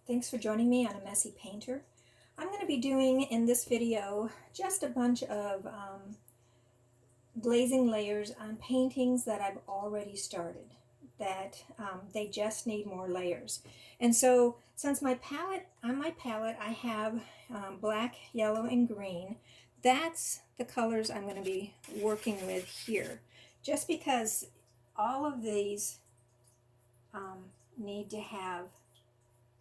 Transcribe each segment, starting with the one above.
Thanks for joining me on A Messy Painter. I'm going to be doing in this video just a bunch of glazing layers on paintings that I've already started, that they just need more layers. And so since on my palette I have black, yellow, and green, that's the colors I'm going to be working with here. Just because all of these need to have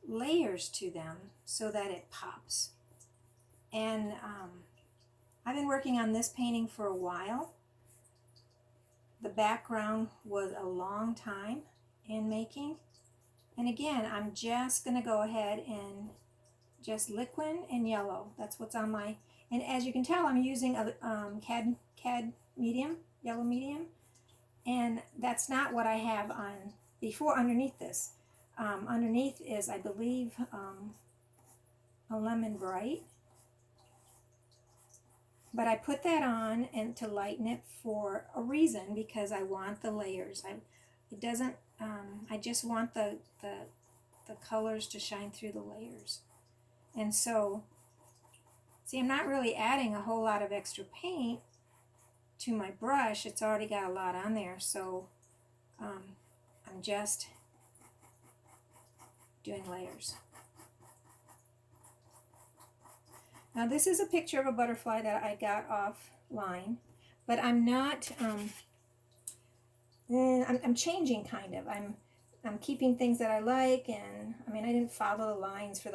layers to them so that it pops. And I've been working on this painting for a while. The background was a long time in making. And again, I'm just going to go ahead and just liquid and yellow. That's what's on my, and as you can tell, I'm using a cad medium, yellow medium. And that's not what I have on before underneath this. Underneath is, I believe, a lemon bright. But I put that on and to lighten it for a reason, because I want the layers. I just want the colors to shine through the layers. And so, see, I'm not really adding a whole lot of extra paint to my brush. It's already got a lot on there, so I'm just doing layers. Now this is a picture of a butterfly that I got offline, but I'm not, I'm changing kind of. I'm keeping things that I like, and I mean, I didn't follow the lines for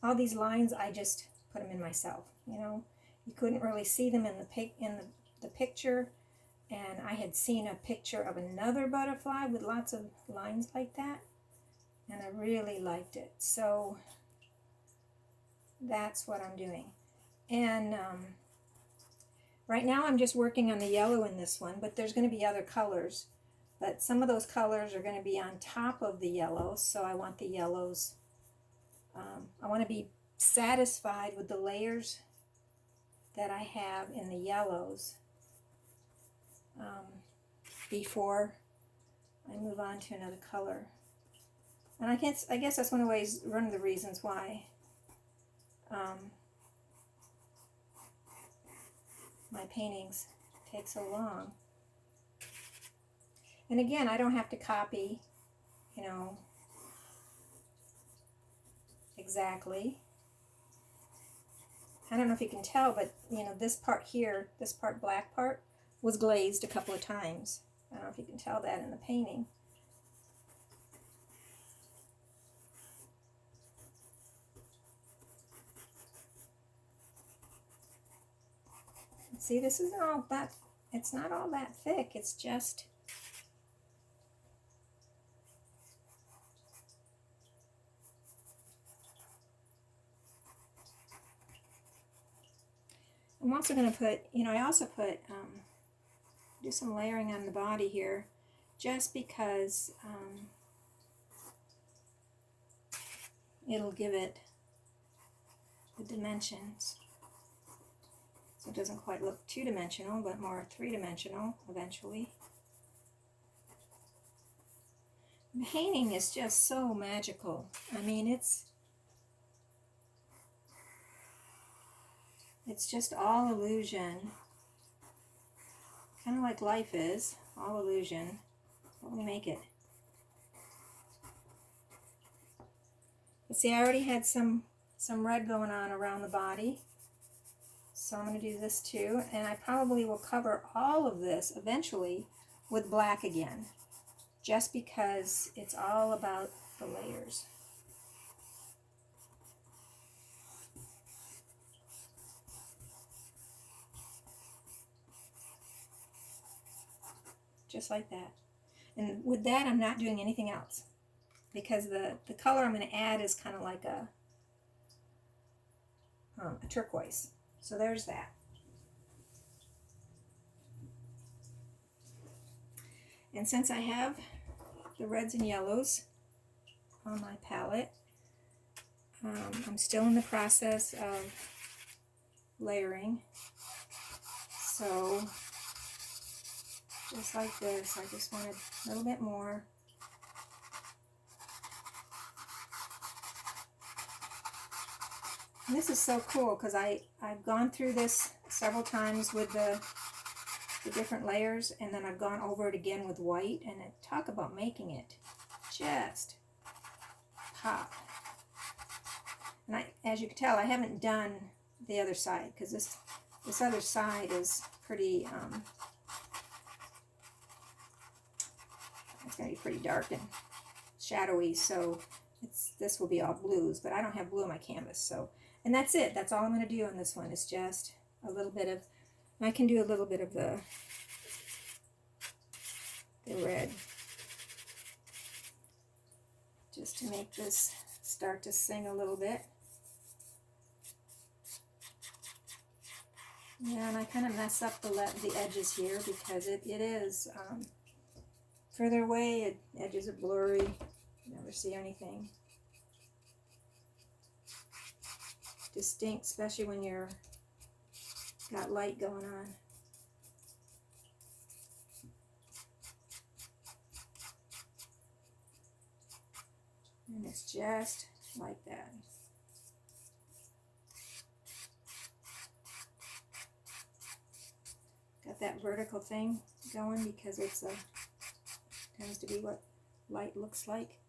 all these lines. I just put them in myself, you know. You couldn't really see them in the picture, and I had seen a picture of another butterfly with lots of lines like that, and I really liked it. So that's what I'm doing. And right now I'm just working on the yellow in this one, but there's going to be other colors. But some of those colors are going to be on top of the yellows, so I want the yellows. I want to be satisfied with the layers that I have in the yellows before I move on to another color. And I guess that's one of the reasons why my paintings take so long. And again, I don't have to copy, you know, exactly. I don't know if you can tell, but you know, this part here, this part, black part, was glazed a couple of times. I don't know if you can tell that in the painting. See, this isn't all that, it's not all that thick, it's just, I'm also going to put, you know, I also put, do some layering on the body here, just because it'll give it the dimensions. So it doesn't quite look two-dimensional, but more three-dimensional eventually. Painting is just so magical. I mean, it's just all illusion. Kind of like life is, all illusion. But we make it. But see, I already had some red going on around the body. So I'm going to do this too, and I probably will cover all of this eventually with black again, just because it's all about the layers. Just like that. And with that, I'm not doing anything else, because the color I'm going to add is kind of like a turquoise. So there's that. And since I have the reds and yellows on my palette, I'm still in the process of layering. So just like this, I just wanted a little bit more. And this is so cool because I've gone through this several times with the different layers, and then I've gone over it again with white, and talk about making it just pop. And as you can tell, I haven't done the other side because this other side is pretty, it's going to be pretty dark and shadowy, so this will be all blues, but I don't have blue on my canvas, so, and that's it. That's all I'm going to do on this one is just a little bit of, I can do a little bit of the red just to make this start to sing a little bit. Yeah, and I kind of mess up the edges here because it is further away, edges are blurry, you never see anything distinct, especially when you're got light going on. And it's just like that. Got that vertical thing going because it's tends to be what light looks like.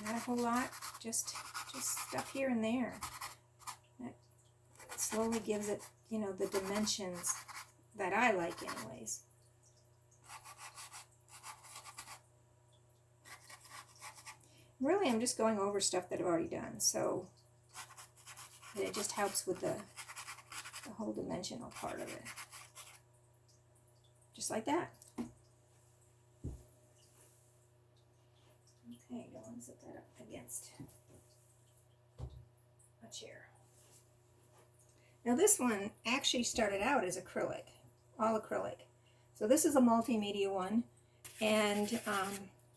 Not a whole lot, just stuff here and there. That slowly gives it, you know, the dimensions that I like anyways. Really, I'm just going over stuff that I've already done, so it just helps with the whole dimensional part of it. Just like that. Okay, go and set that up against a chair. Now this one actually started out as acrylic, all acrylic. So this is a multimedia one, and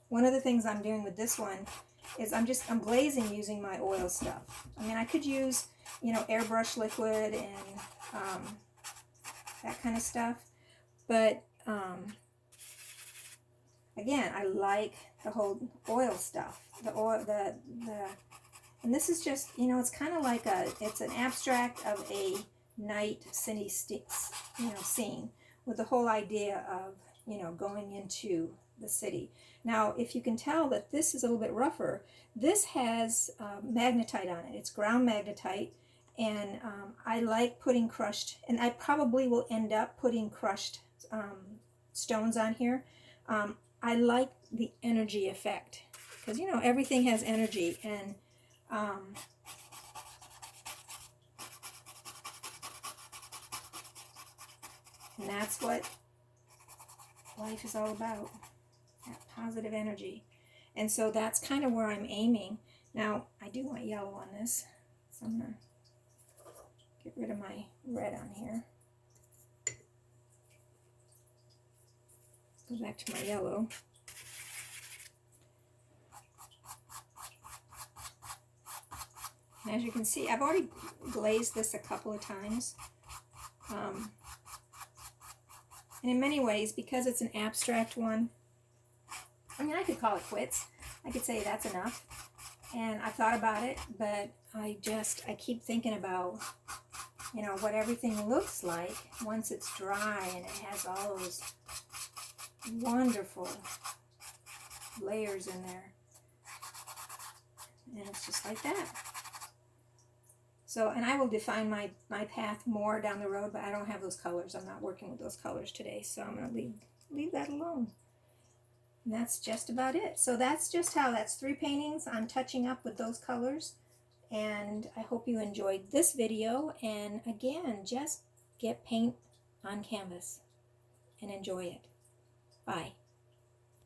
one of the things I'm doing with this one is I'm glazing using my oil stuff. I mean, I could use, you know, airbrush liquid and that kind of stuff, but again, I like the whole oil stuff. The oil, and this is just, you know, it's kind of like it's an abstract of a night city scene with the whole idea of, you know, going into the city. Now, if you can tell that this is a little bit rougher, this has magnetite on it. It's ground magnetite, and I like putting crushed, and I probably will end up putting crushed stones on here. I like the energy effect because, you know, everything has energy, and that's what life is all about. That positive energy. And so that's kind of where I'm aiming. Now, I do want yellow on this, so I'm going to get rid of my red on here. Go back to my yellow. And as you can see, I've already glazed this a couple of times. And in many ways, because it's an abstract one, I mean, I could call it quits. I could say that's enough. And I thought about it, but I keep thinking about, you know, what everything looks like once it's dry and it has all those wonderful layers in there. And it's just like that. So, and I will define my path more down the road, but I don't have those colors. I'm not working with those colors today, so I'm going to leave that alone. And that's just about it. So that's that's 3 paintings I'm touching up with those colors. And I hope you enjoyed this video. And again, just get paint on canvas and enjoy it. Bye.